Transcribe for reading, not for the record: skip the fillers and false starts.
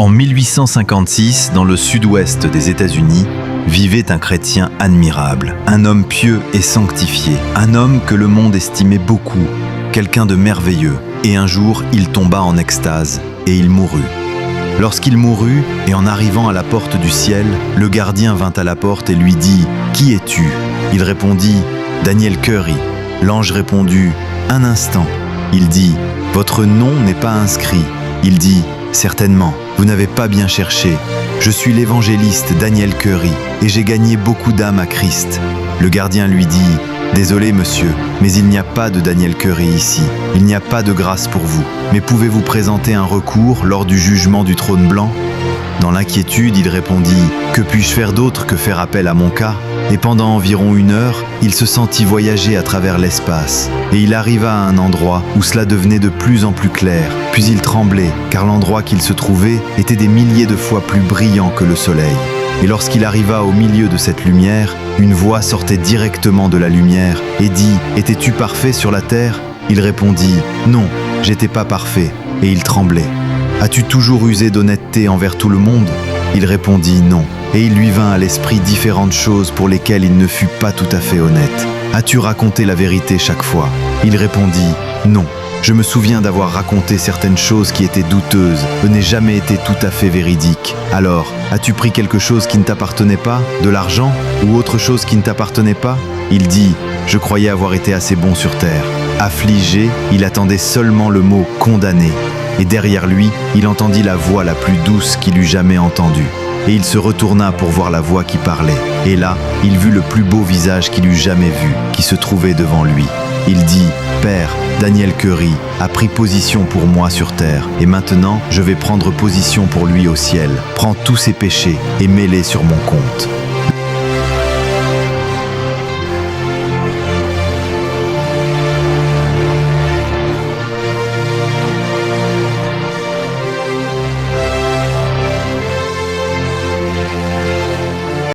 En 1856, dans le sud-ouest des États-Unis, vivait un chrétien admirable, un homme pieux et sanctifié, un homme que le monde estimait beaucoup, quelqu'un de merveilleux. Et un jour, il tomba en extase et il mourut. Lorsqu'il mourut, et en arrivant à la porte du ciel, le gardien vint à la porte et lui dit « Qui es-tu » Il répondit « Daniel Curry ». L'ange répondit « Un instant ». Il dit « Votre nom n'est pas inscrit ». Il dit « Certainement, vous n'avez pas bien cherché. Je suis l'évangéliste Daniel Curry et j'ai gagné beaucoup d'âmes à Christ. » Le gardien lui dit « Désolé monsieur, mais il n'y a pas de Daniel Curry ici. Il n'y a pas de grâce pour vous. Mais pouvez-vous présenter un recours lors du jugement du trône blanc ?» Dans l'inquiétude, il répondit « Que puis-je faire d'autre que faire appel à mon cas ?» Et pendant environ 1 heure, il se sentit voyager à travers l'espace. Et il arriva à un endroit où cela devenait de plus en plus clair. Puis il tremblait, car l'endroit qu'il se trouvait était des milliers de fois plus brillant que le soleil. Et lorsqu'il arriva au milieu de cette lumière, une voix sortait directement de la lumière et dit « Étais-tu parfait sur la terre ?» Il répondit « Non, j'étais pas parfait. » Et il tremblait. « As-tu toujours usé d'honnêteté envers tout le monde ?» Il répondit « Non. » Et il lui vint à l'esprit différentes choses pour lesquelles il ne fut pas tout à fait honnête. « As-tu raconté la vérité chaque fois ?» Il répondit « Non. Je me souviens d'avoir raconté certaines choses qui étaient douteuses, n'aient jamais été tout à fait véridiques. Alors, as-tu pris quelque chose qui ne t'appartenait pas, de l'argent, ou autre chose qui ne t'appartenait pas ?» Il dit « Je croyais avoir été assez bon sur terre. » Affligé, il attendait seulement le mot « condamné ». Et derrière lui, il entendit la voix la plus douce qu'il eût jamais entendue. Et il se retourna pour voir la voix qui parlait. Et là, il vit le plus beau visage qu'il eût jamais vu, qui se trouvait devant lui. Il dit « Père, Daniel Curry a pris position pour moi sur terre, et maintenant je vais prendre position pour lui au ciel. Prends tous ses péchés et mets-les sur mon compte. »